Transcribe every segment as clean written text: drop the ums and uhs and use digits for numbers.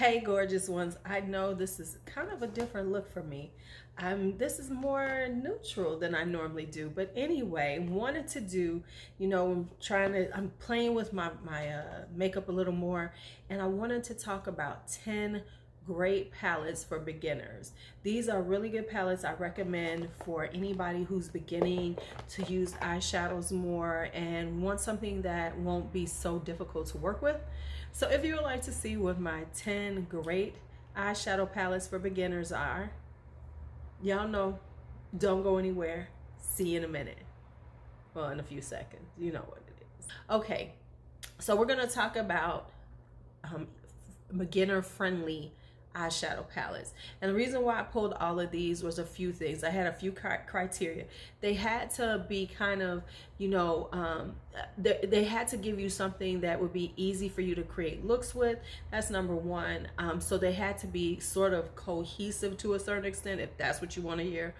Hey gorgeous ones, I know this is kind of a different look for me. This is more neutral than I normally do, but anyway, wanted to do, I'm playing with my makeup a little more, and I wanted to talk about 10 great palettes for beginners. These are really good palettes I recommend for anybody who's beginning to use eyeshadows more and want something that won't be so difficult to work with. So if you would like to see what my 10 great eyeshadow palettes for beginners are, y'all know, don't go anywhere. See you in a minute. Well, in a few seconds. You know what it is. Okay, so we're going to talk about beginner-friendly eyeshadow palettes. And the reason why I pulled all of these was a few things. I had a few criteria. They had to be kind of, they had to give you something that would be easy for you to create looks with. That's number one. So they had to be sort of cohesive to a certain extent, if that's what you want to hear.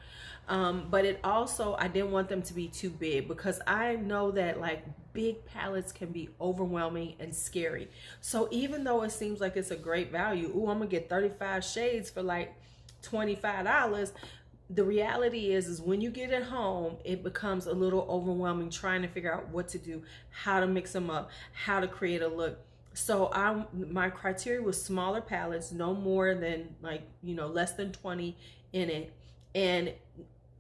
But it also, I didn't want them to be too big, because I know that like big palettes can be overwhelming and scary. So even though it seems like it's a great value, ooh, I'm gonna get 35 shades for like $25, the reality is when you get it home, it becomes a little overwhelming trying to figure out what to do, how to mix them up, how to create a look. So my criteria was smaller palettes, no more than less than 20 in it, and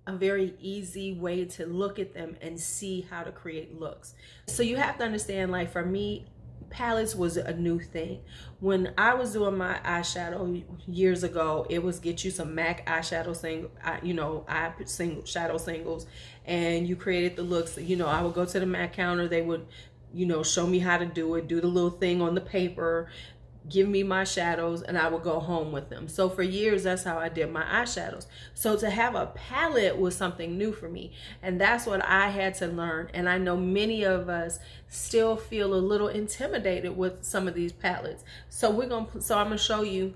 a very easy way to look at them and see how to create looks. So you have to understand, like for me, palettes was a new thing. When I was doing my eyeshadow years ago, it was get you some MAC eyeshadow shadow singles, and you created the looks. I would go to the MAC counter, they would show me how to do it, do the little thing on the paper, give me my shadows, and I would go home with them. So for years, that's how I did my eyeshadows. So to have a palette was something new for me, and that's what I had to learn. And I know many of us still feel a little intimidated with some of these palettes. So I'm gonna show you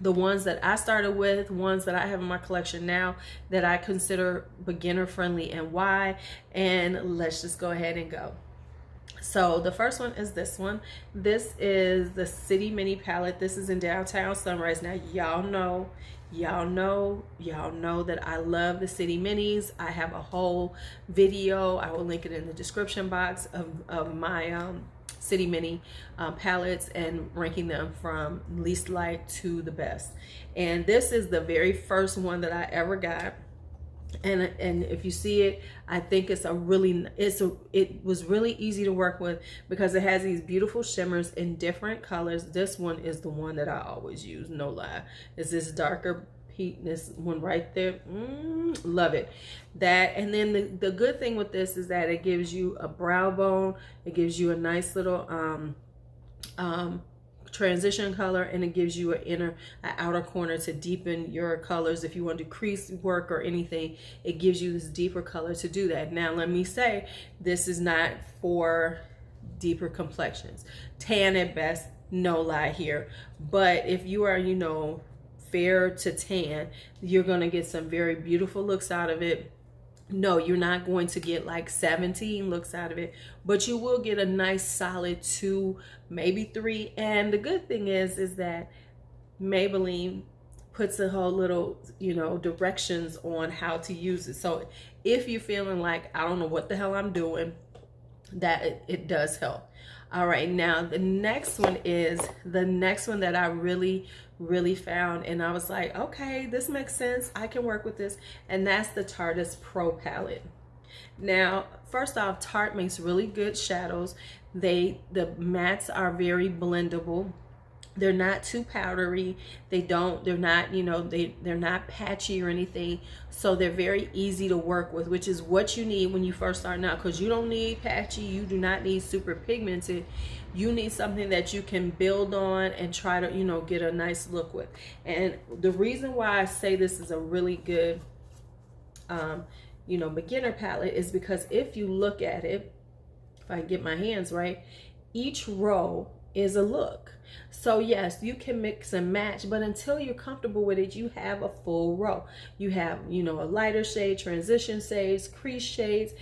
the ones that I started with, ones that I have in my collection now that I consider beginner friendly, and why. And let's just go ahead and go. So the first one is this one. This is the City Mini palette. This is in Downtown Sunrise. Now y'all know that I love the City Minis. I have a whole video, I will link it in the description box, of my City Mini palettes and ranking them from least like to the best. And this is the very first one that I ever got. And if you see it, I think it was really easy to work with, because it has these beautiful shimmers in different colors. This one is the one that I always use, no lie. It's this darker peach, this one right there. Love it. That, and then the good thing with this is that it gives you a brow bone, it gives you a nice little transition color, and it gives you an outer corner to deepen your colors. If you want to crease work or anything, it gives you this deeper color to do that. Now let me say, this is not for deeper complexions, tan at best, no lie here. But if you are fair to tan, you're going to get some very beautiful looks out of it. No, you're not going to get like 17 looks out of it, but you will get a nice solid 2, maybe 3. And the good thing is that Maybelline puts a whole little, directions on how to use it. So if you're feeling like, I don't know what the hell I'm doing, that it does help. All right, now the next one that I really found, and I was like, okay, this makes sense, I can work with this, and that's the Tarteist Pro palette. Now, first off, Tarte makes really good shadows. The mattes are very blendable. They're not too powdery. They're not patchy or anything. So they're very easy to work with, which is what you need when you first start out, because you don't need patchy. You do not need super pigmented. You need something that you can build on and try to, get a nice look with. And the reason why I say this is a really good, beginner palette is because if you look at it, if I get my hands right, each row is a look. So yes, you can mix and match, but until you're comfortable with it, you have a full row. You have, a lighter shade, transition shades, crease shades,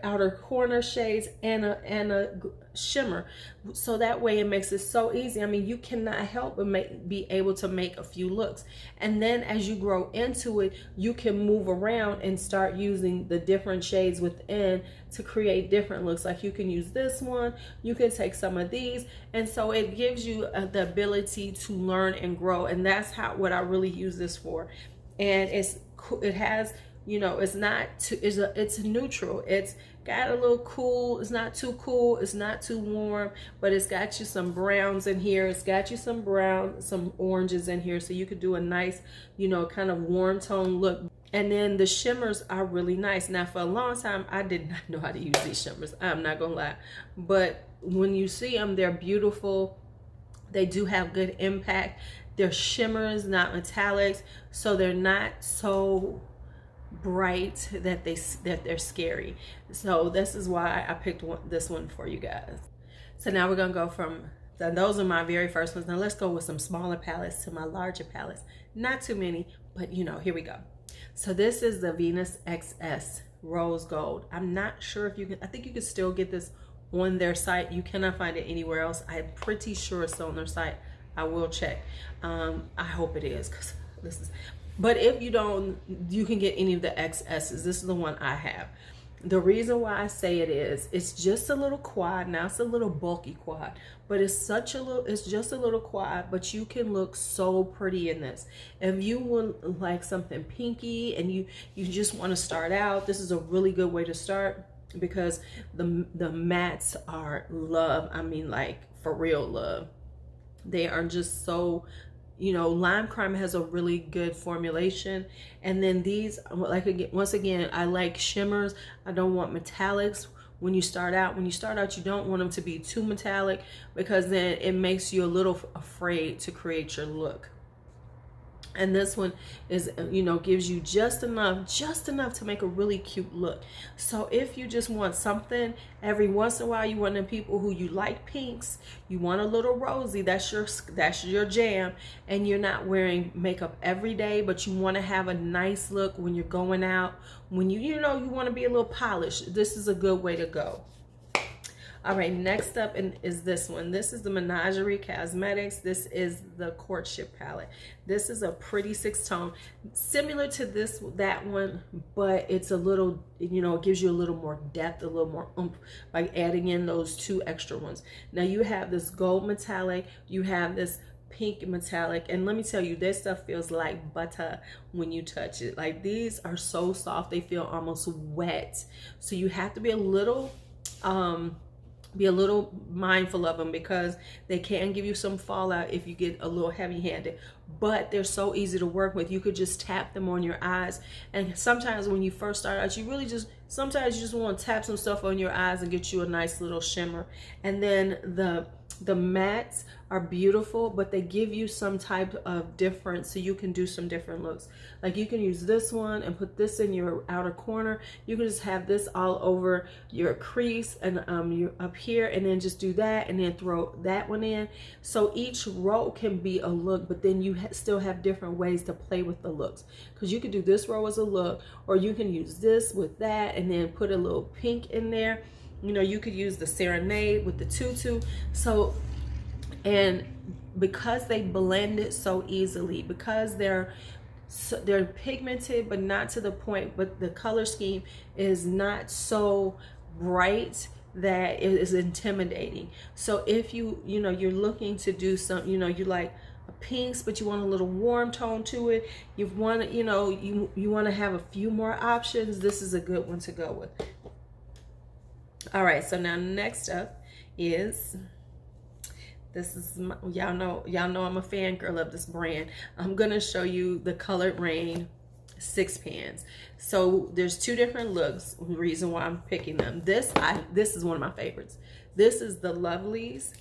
outer corner shades and a shimmer, so that way it makes it so easy. I mean, you cannot help but be able to make a few looks, and then as you grow into it, you can move around and start using the different shades within to create different looks. Like you can use this one, you can take some of these, and so it gives you the ability to learn and grow. And that's what I really use this for. And it has, you know, it's not too, it's neutral. It's got a little cool, it's not too cool, it's not too warm, but it's got you some browns in here, it's got you some brown, some oranges in here, so you could do a nice, you know, kind of warm tone look. And then the shimmers are really nice. Now, for a long time, I did not know how to use these shimmers, I'm not gonna lie, but when you see them, they're beautiful. They do have good impact. They're shimmers, not metallics, so they're not so bright that they're scary. So this is why I picked this one for you guys. So now we're gonna go from those are my very first ones. Now let's go with some smaller palettes to my larger palettes. Not too many, but you know, here we go. So this is the Vnus XS Rose Gold. I'm not sure if you can, I think you can still get this on their site. You cannot find it anywhere else. I'm pretty sure it's on their site. I will check. I hope it is, because this is, but if you don't, you can get any of the XS's. This is the one I have. The reason why I say it is, it's just a little quad. Now it's a little bulky quad, but it's just a little quad, but you can look so pretty in this. If you want like something pinky and you just want to start out, this is a really good way to start, because the mattes are love. I mean, like for real love. They are just so, you know, lime crime has a really good formulation. And then these, like, again, once again, I like shimmers. I don't want metallics when you start out. When you start out, you don't want them to be too metallic, because then it makes you a little afraid to create your look. And this one is, you know, gives you just enough to make a really cute look. So if you just want something every once in a while, you want the people who you like pinks, you want a little rosy, that's your jam, and you're not wearing makeup every day, but you want to have a nice look when you're going out, when you know, you want to be a little polished, this is a good way to go. All right, next up is this one. This is the Menagerie Cosmetics. This is the Courtship palette. This is a pretty 6-tone, similar to that one, but it's a little, you know, it gives you a little more depth, a little more oomph by adding in those 2 extra ones. Now you have this gold metallic, you have this pink metallic, and let me tell you, this stuff feels like butter when you touch it. Like, these are so soft, they feel almost wet. So you have to be a little mindful of them, because they can give you some fallout if you get a little heavy-handed, but they're so easy to work with. You could just tap them on your eyes, and sometimes when you first start out, sometimes you just want to tap some stuff on your eyes and get you a nice little shimmer. And then the mattes are beautiful, but they give you some type of difference, so you can do some different looks. Like, you can use this one and put this in your outer corner. You can just have this all over your crease and you're up here, and then just do that, and then throw that one in. So each row can be a look, but then you still have different ways to play with the looks, because you could do this row as a look, or you can use this with that and then put a little pink in there. You know, you could use the Serenade with the tutu. So, and because they blend it so easily, because they're pigmented but not to the point, but the color scheme is not so bright that it is intimidating. So if you're looking to do some, you know, you like pinks, but you want a little warm tone to it, you want to have a few more options, this is a good one to go with. All right, so now next up is, this is y'all know I'm a fangirl of this brand. I'm gonna show you the Colored Raine 6 pans. So there's 2 different looks. The reason why I'm picking them, this is one of my favorites. This is the Lovelies,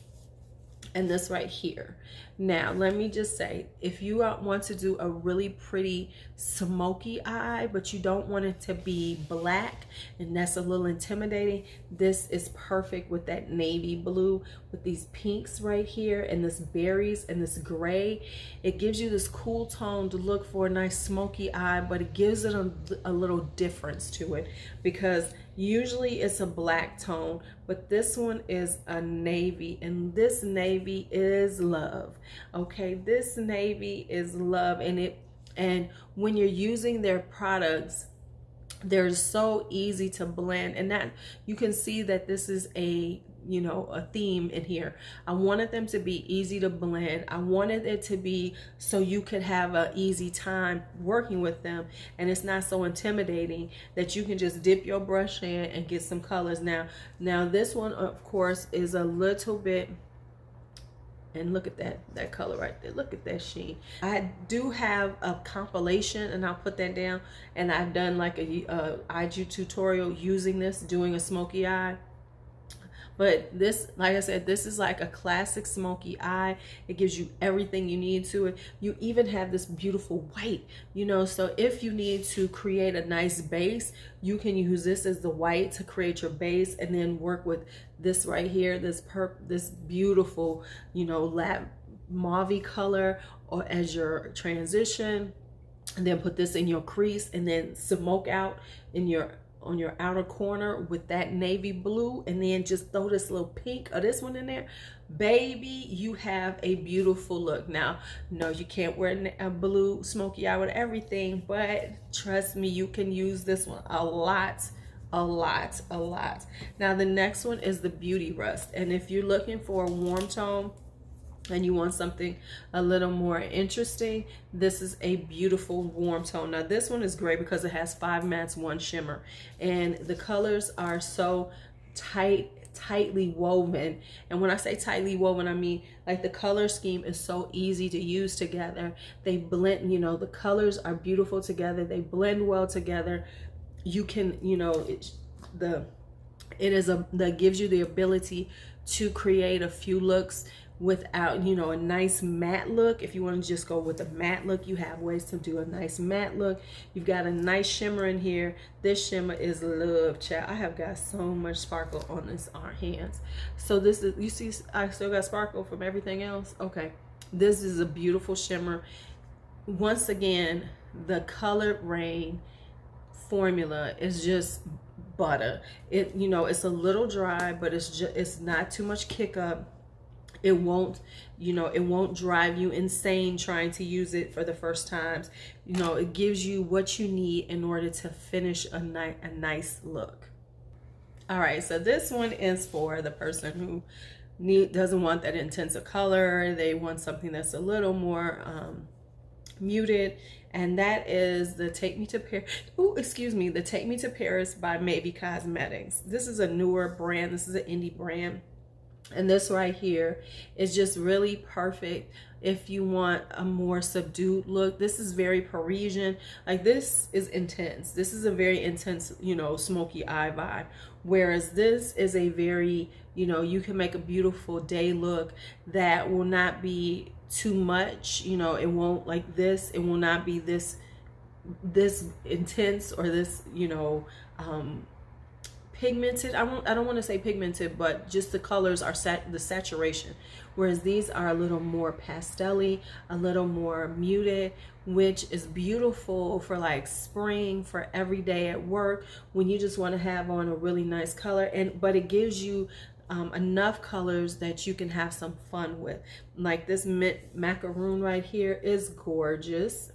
and this right here. Now, let me just say, if you want to do a really pretty smoky eye, but you don't want it to be black, and that's a little intimidating, this is perfect with that navy blue, with these pinks right here, and this berries, and this gray. It gives you this cool tone to look for a nice smoky eye, but it gives it a little difference to it, because Usually it's a black tone, but this one is a navy, and this navy is love. Okay, this navy is love, and when you're using their products, they're so easy to blend, and that you can see that this is a, you know, a theme in here. I wanted them to be easy to blend. I wanted it to be so you could have an easy time working with them, and it's not so intimidating, that you can just dip your brush in and get some colors. Now this one, of course, is a little bit, and look at that color right there. Look at that sheen. I do have a compilation, and I'll put that down, and I've done like a IG tutorial using this, doing a smoky eye. But this, like I said, this is like a classic smoky eye. It gives you everything you need to it. You even have this beautiful white, you know, so if you need to create a nice base, you can use this as the white to create your base, and then work with this right here, this beautiful, you know, Mavie color, or as your transition, and then put this in your crease, and then smoke out in your on your outer corner with that navy blue, and then just throw this little pink or this one in there. Baby, you have a beautiful look. Now, no, you can't wear a blue smoky eye with everything, but trust me, you can use this one a lot. Now the next one is the Beauty Rust, and if you're looking for a warm tone and you want something a little more interesting, this is a beautiful warm tone. Now this one is great because it has 5 mattes, 1 shimmer, and the colors are so tightly woven. And when I say tightly woven, I mean like the color scheme is so easy to use together. They blend, you know, the colors are beautiful together. They blend well together. You can, you know, that gives you the ability to create a few looks without, you know, a nice matte look. If you want to just go with a matte look, you have ways to do a nice matte look. You've got a nice shimmer in here. This shimmer is love, child. I have got so much sparkle on our hands. So this is, you see, I still got sparkle from everything else. Okay, this is a beautiful shimmer. Once again, the colored Raine formula is just butter. It, you know, it's a little dry, but it's not too much kick up. It won't, you know, it won't drive you insane trying to use it for the first times. You know, it gives you what you need in order to finish a nice look. All right, so this one is for the person who doesn't want that intense of color. They want something that's a little more muted, and that is the Take Me to Paris. Oh, excuse me, the Take Me to Paris by Mavie Cosmetics. This is a newer brand. This is an indie brand. And this right here is just really perfect if you want a more subdued look. This is very Parisian. Like, this is intense. This is a very intense, you know, smoky eye vibe. Whereas this is a very, you know, you can make a beautiful day look that will not be too much. You know, it won't, like this, it will not be this intense or this, you know, pigmented. I don't want to say pigmented, but just the colors are the saturation, whereas these are a little more pastel-y, a little more muted, which is beautiful for like spring, for every day at work, when you just want to have on a really nice color. But it gives you enough colors that you can have some fun with. Like this mint macaroon right here is gorgeous,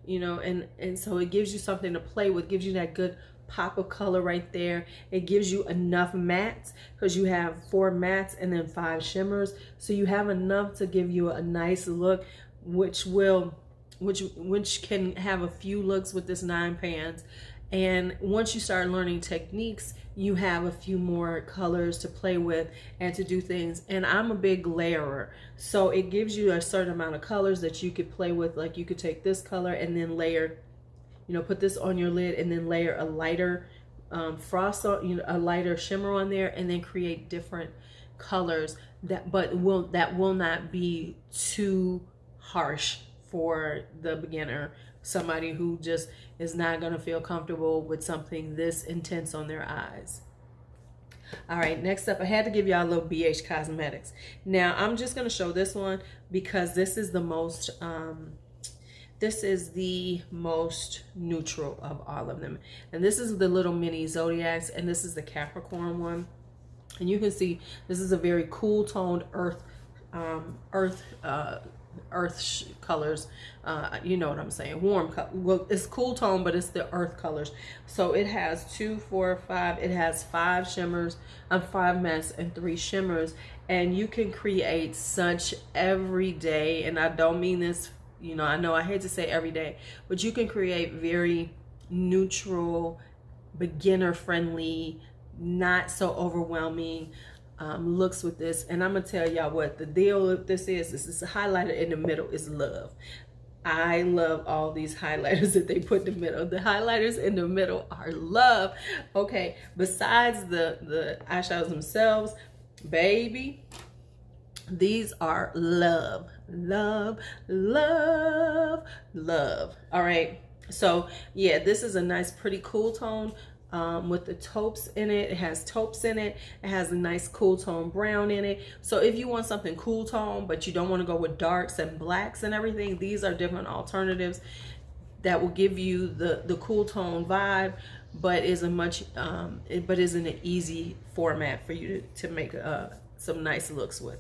you know, and so it gives you something to play with, gives you that good pop of color right there. It gives you enough mattes, because you have 4 mattes and then 5 shimmers, so you have enough to give you a nice look, which can have a few looks with this 9 pans. And once you start learning techniques, you have a few more colors to play with and to do things. And I'm a big layerer, so it gives you a certain amount of colors that you could play with. Like, you could take this color and then layer, you know, put this on your lid and then layer a lighter frost on, you know, a lighter shimmer on there, and then create different colors that will not be too harsh for the beginner, somebody who just is not going to feel comfortable with something this intense on their eyes. All right, next up, I had to give y'all a little BH Cosmetics. Now, I'm just going to show this one because this is the most This is the most neutral of all of them. And this is the little mini Zodiacs, and this is the Capricorn one. And you can see this is a very cool toned earth colors. You know what I'm saying, warm color. Well, it's cool tone, but it's the earth colors. So it has 2, 4, 5, it has 5 shimmers, 5 mattes and 3 shimmers. And you can create such everyday, and I don't mean this, you know I hate to say everyday, but you can create very neutral, beginner friendly, not so overwhelming looks with this. And I'm gonna tell y'all what the deal with this is. This is a highlighter in the middle is love. I love all these highlighters that they put in the middle. The highlighters in the middle are love. Okay, besides the eyeshadows themselves, baby, these are love, love, love, love. All right, so yeah, this is a nice pretty cool tone with the taupes in it. It has taupes in it. It has a nice cool tone brown in it. So if you want something cool tone but you don't want to go with darks and blacks and everything, these are different alternatives that will give you the cool tone vibe, but is a much but is in an easy format for you to make some nice looks with.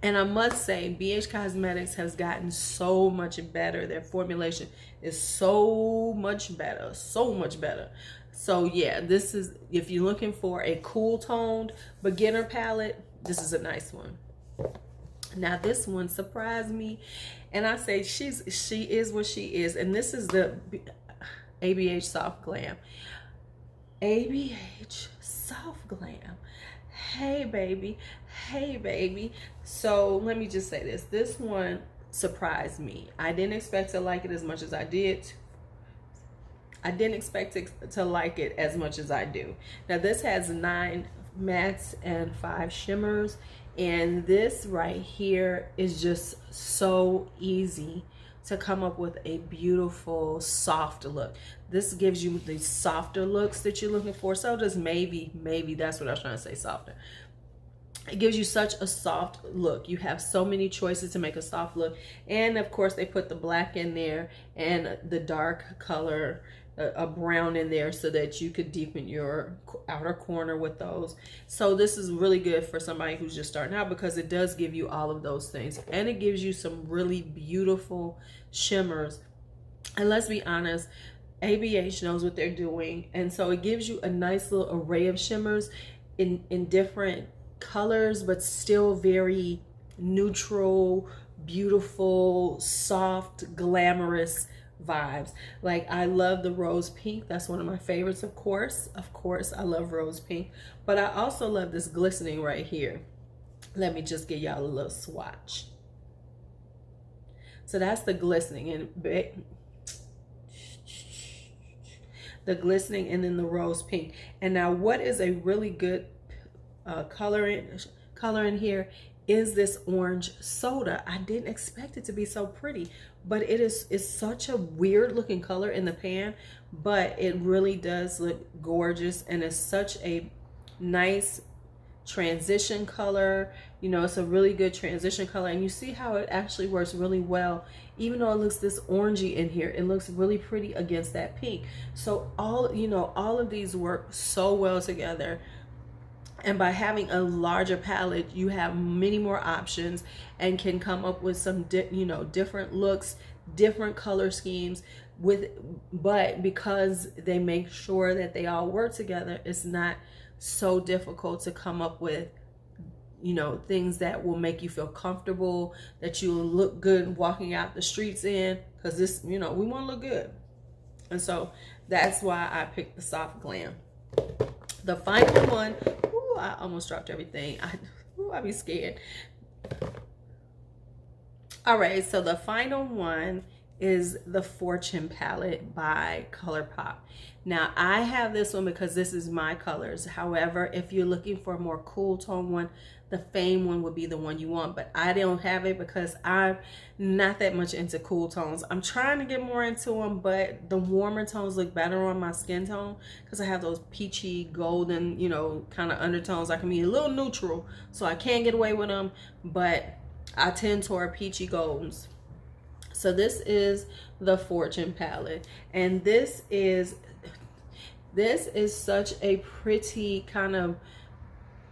And I must say, BH Cosmetics has gotten so much better. Their formulation is so much better, so much better. So yeah, this is, if you're looking for a cool toned beginner palette, this is a nice one. Now this one surprised me, and I say she is what she is. And this is the ABH Soft Glam. ABH Soft Glam. Hey baby, hey baby. So let me just say this one surprised me. I didn't expect to like it as much as I did. I didn't expect to like it as much as I do. Now this has 9 mattes and 5 shimmers, and this right here is just so easy to come up with a beautiful soft look. This gives you the softer looks that you're looking for. So does Mavie, that's what I was trying to say, softer. It gives you such a soft look. You have so many choices to make a soft look. And of course they put the black in there and the dark color, a brown in there, so that you could deepen your outer corner with those. So this is really good for somebody who's just starting out, because it does give you all of those things, and it gives you some really beautiful shimmers. And let's be honest, ABH knows what they're doing, and so it gives you a nice little array of shimmers in different colors, but still very neutral, beautiful, soft, glamorous vibes. Like, I love the rose pink. That's one of my favorites. Of course I love rose pink, but I also love this glistening right here. Let me just give y'all a little swatch. So that's the glistening, and the glistening, and then the rose pink. And now what is a really good color in here is this orange soda. I didn't expect it to be so pretty, but it's such a weird looking color in the pan, but it really does look gorgeous, and it's such a nice transition color. You know, it's a really good transition color, and you see how it actually works really well. Even though it looks this orangey in here, it looks really pretty against that pink. So all of these work so well together. And by having a larger palette, you have many more options and can come up with some different looks, different color schemes but because they make sure that they all work together, it's not so difficult to come up with things that will make you feel comfortable, that you will look good walking out the streets in, because this, we want to look good. And so that's why I picked the Soft Glam. The final one, I almost dropped everything. I'd be scared. All right, so the final one is the Fortune palette by Colourpop. Now I have this one because this is my colors. However, if you're looking for a more cool tone one, the Fame one would be the one you want, but I don't have it because I'm not that much into cool tones. I'm trying to get more into them, but the warmer tones look better on my skin tone because I have those peachy golden, kind of undertones. I can be a little neutral, so I can't get away with them, but I tend toward peachy goldens. So this is the Fortune palette, and this is such a pretty kind of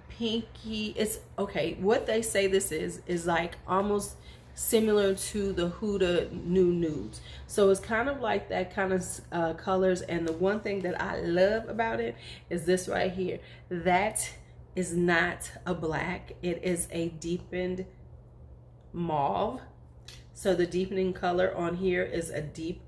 pinky. It's okay, what they say this is like almost similar to the Huda New Nudes. So it's kind of like that kind of colors. And the one thing that I love about it is this right here. That is not a black, it is a deepened mauve. So the deepening color on here is a deep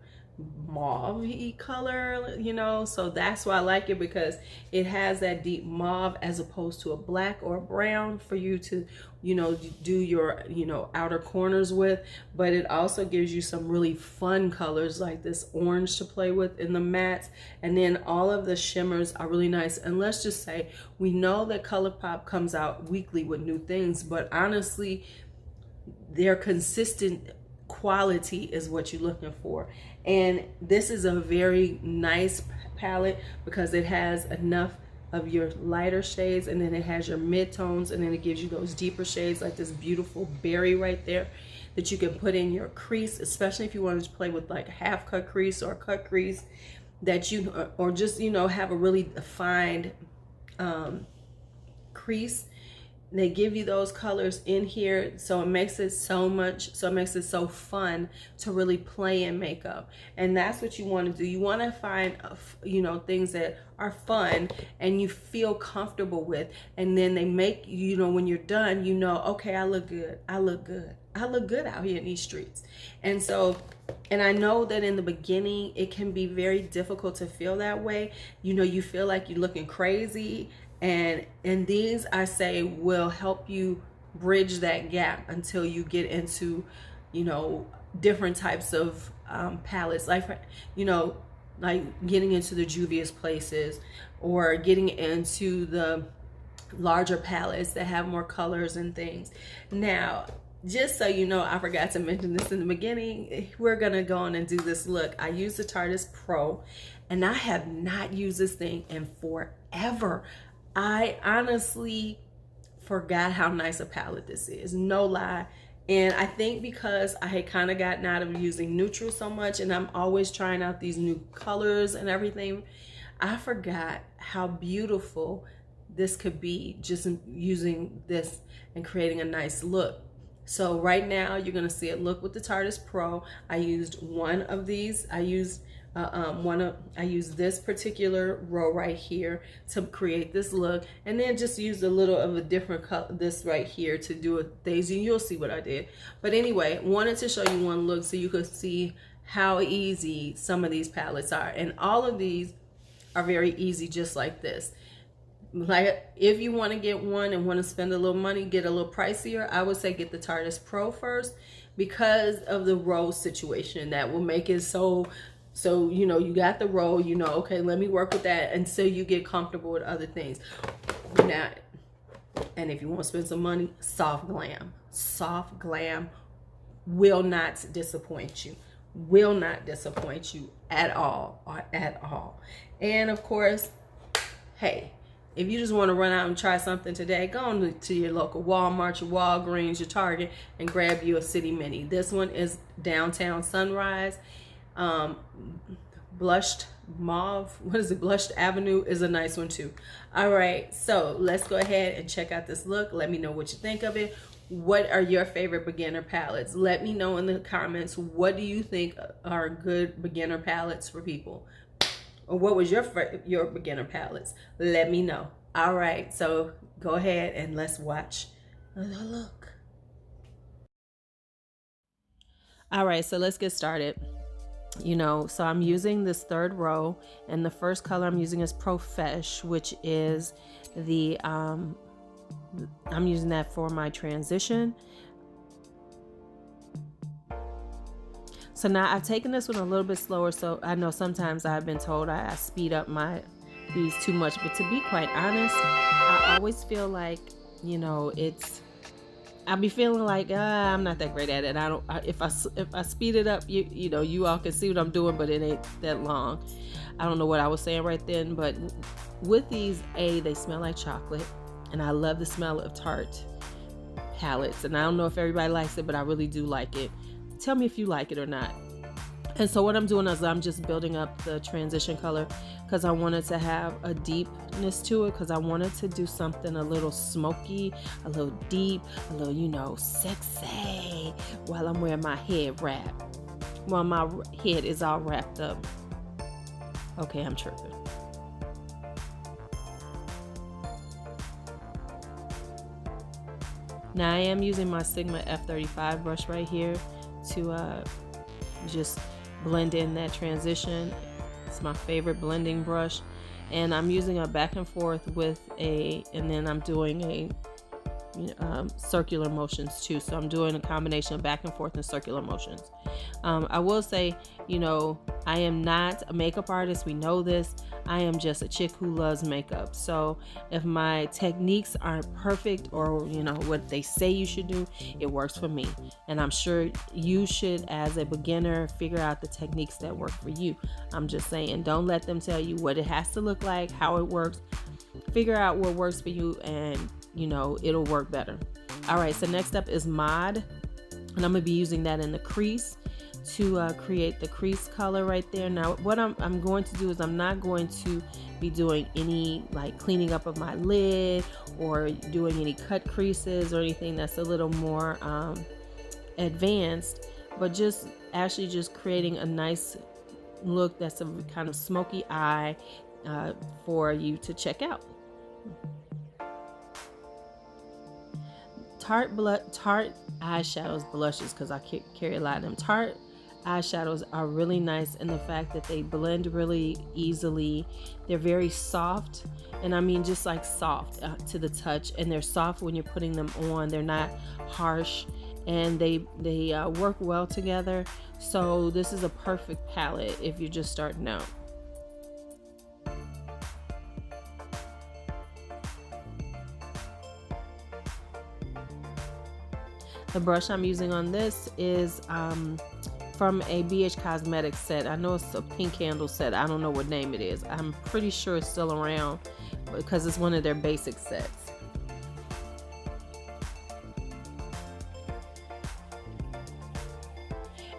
mauve color, you know, so that's why I like it, because it has that deep mauve as opposed to a black or a brown for you to, you know, do your, you know, outer corners with. But it also gives you some really fun colors like this orange to play with in the mattes, and then all of the shimmers are really nice. And let's just say, we know that Colourpop comes out weekly with new things, but honestly their consistent quality is what you're looking for. And this is a very nice palette because it has enough of your lighter shades, and then it has your mid-tones, and then it gives you those deeper shades like this beautiful berry right there that you can put in your crease, especially if you want to play with like a half cut crease or a cut crease that you, or just, you know, have a really defined crease. They give you those colors in here, so it makes it so fun to really play in makeup. And that's what you want to do. You want to find, you know, things that are fun and you feel comfortable with, and then they make, you know, when you're done, you know, okay, I look good, I look good, I look good out here in these streets. And so, and I know that in the beginning it can be very difficult to feel that way. You know, you feel like you're looking crazy. And these, I say, will help you bridge that gap until you get into, you know, different types of palettes, like, you know, like getting into the Juvia's Places, or getting into the larger palettes that have more colors and things. Now, just so you know, I forgot to mention this in the beginning, we're gonna go on and do this look. I use the Tarteist Pro, and I have not used this thing in forever. I honestly forgot how nice a palette this is, no lie. And I think because I had kind of gotten out of using neutral so much, and I'm always trying out these new colors and everything, I forgot how beautiful this could be just using this and creating a nice look. So right now you're gonna see it look with the Tarteist Pro. I used one of these. I used this particular row right here to create this look, and then just used a little of a different color, this right here, to do a daisy. You'll see what I did. But anyway, wanted to show you one look so you could see how easy some of these palettes are. And all of these are very easy, just like this. Like, if you want to get one and want to spend a little money, get a little pricier, I would say get the Tarteist Pro first, because of the row situation. That will make it so you know, you got the row, you know, okay, let me work with that until you get comfortable with other things. Now, and if you want to spend some money, Soft Glam will not disappoint you, will not disappoint you at all, or at all. And of course, hey, if you just want to run out and try something today, go on to your local Walmart, your Walgreens, your Target, and grab you a City Mini. This one is Downtown Sunrise. Blushed Mauve, what is it, Blushed Avenue is a nice one too. All right, so let's go ahead and check out this look. Let me know what you think of it. What are your favorite beginner palettes? Let me know in the comments, what do you think are good beginner palettes for people, or what was your beginner palettes? Let me know. All right, so go ahead and let's watch the look. All right, so let's get started. You know, so I'm using this third row, and the first color I'm using is Profesh, which is the I'm using that for my transition. So now I've taken this one a little bit slower. So I know sometimes I've been told I speed up these too much, but to be quite honest, I always feel like, you know, I'll be feeling like I'm not that great at it. If I speed it up, you know, you all can see what I'm doing, but it ain't that long. I don't know what I was saying right then, but with these, they smell like chocolate, and I love the smell of Tarte palettes. And I don't know if everybody likes it, but I really do like it. tell me if you like it or not. And so what I'm doing is I'm just building up the transition color because I wanted to have a deepness to it, because I wanted to do something a little smoky, a little deep, a little, you know, sexy while I'm wearing my head wrap. While my head is all wrapped up. Okay, I'm tripping. Now I am using my Sigma F35 brush right here to just blend in that transition. It's my favorite blending brush, and I'm using a back and forth with and then I'm doing a circular motions too. So I'm doing a combination of back and forth and circular motions. I will say, you know, I am not a makeup artist. We know this. I am just a chick who loves makeup. So if my techniques aren't perfect, or you know what they say you should do, it works for me. And I'm sure you should, as a beginner, figure out the techniques that work for you. I'm just saying, don't let them tell you what it has to look like, how it works. Figure out what works for you, and you know, it'll work better. All right, so next up is Mod, and I'm gonna be using that in the crease to create the crease color right there. Now what I'm going to do is I'm not going to be doing any like cleaning up of my lid or doing any cut creases or anything that's a little more advanced, but just actually just creating a nice look that's a kind of smoky eye for you to check out. Tarte eyeshadows, blushes, because I carry a lot of them. Tarte eyeshadows are really nice in the fact that they blend really easily. They're very soft, and I mean just like soft to the touch, and they're soft when you're putting them on. They're not harsh, and they work well together. So this is a perfect palette if you're just starting out. The brush I'm using on this is from ABH Cosmetics set. I know it's a pink candle set. I don't know what name it is. I'm pretty sure it's still around because it's one of their basic sets.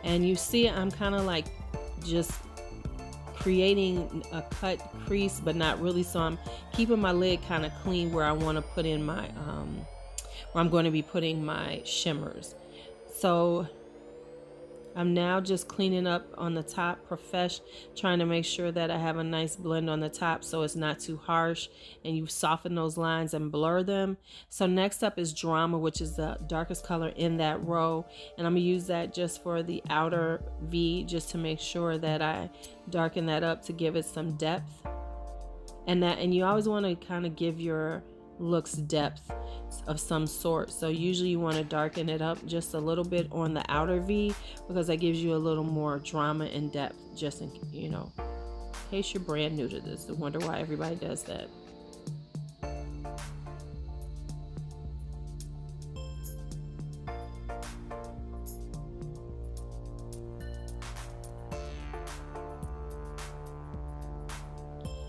And you see I'm kind of like just creating a cut crease, but not really. So I'm keeping my lid kind of clean where I want to put in my where I'm going to be putting my shimmers. So I'm now just cleaning up on the top, trying to make sure that I have a nice blend on the top so it's not too harsh, and you soften those lines and blur them. So next up is Drama, which is the darkest color in that row, and I'm gonna use that just for the outer V, just to make sure that I darken that up to give it some depth. And you always want to kind of give your looks depth of some sort. So usually you want to darken it up just a little bit on the outer V, because that gives you a little more drama and depth, just in, you know, in case you're brand new to this and wonder why everybody does that.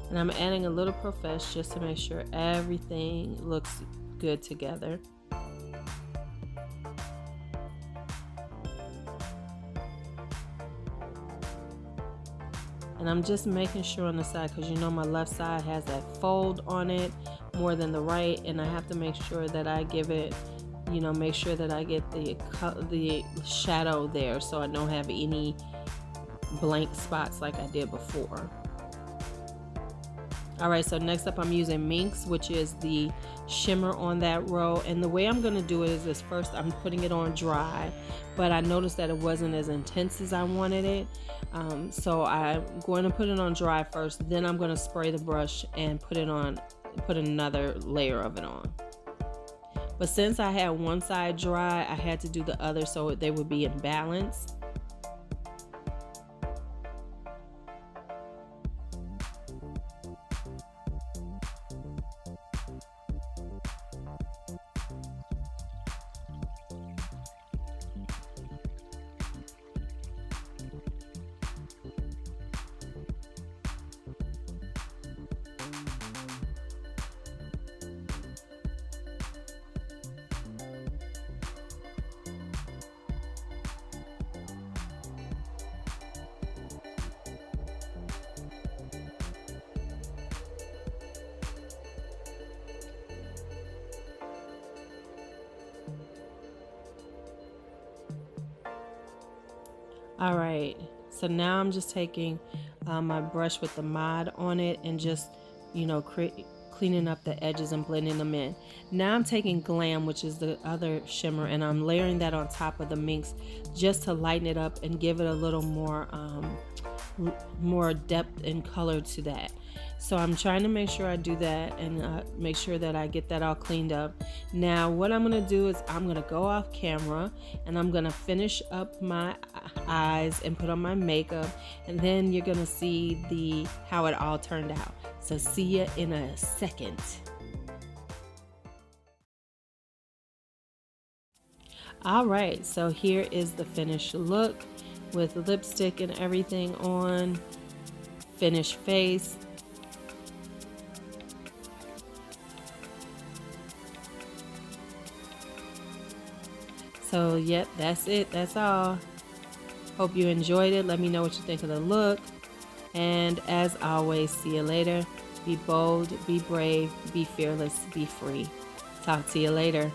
And I'm adding a little Profesh just to make sure everything looks good together. And I'm just making sure on the side, because you know my left side has that fold on it more than the right, and I have to make sure that I give it, you know, make sure that I get the shadow there so I don't have any blank spots like I did before. Alright, so next up I'm using Minx, which is the shimmer on that row. And the way I'm going to do it is this: first I'm putting it on dry, but I noticed that it wasn't as intense as I wanted it. So I'm going to put it on dry first, then I'm going to spray the brush and put another layer of it on. But since I had one side dry, I had to do the other so they would be in balance. All right, so now I'm just taking my brush with the mod on it and just, you know, cleaning up the edges and blending them in. Now I'm taking Glam, which is the other shimmer, and I'm layering that on top of the minks just to lighten it up and give it a little more depth and color to that. So I'm trying to make sure I do that and make sure that I get that all cleaned up. Now what I'm going to do is I'm going to go off camera and I'm going to finish up my eyes and put on my makeup, and then you're going to see how it all turned out. So see you in a second. All right, so here is the finished look with lipstick and everything on, finished face. So yep, that's it, that's all. Hope you enjoyed it. Let me know what you think of the look. And as always, see you later. Be bold, be brave, be fearless, be free. Talk to you later.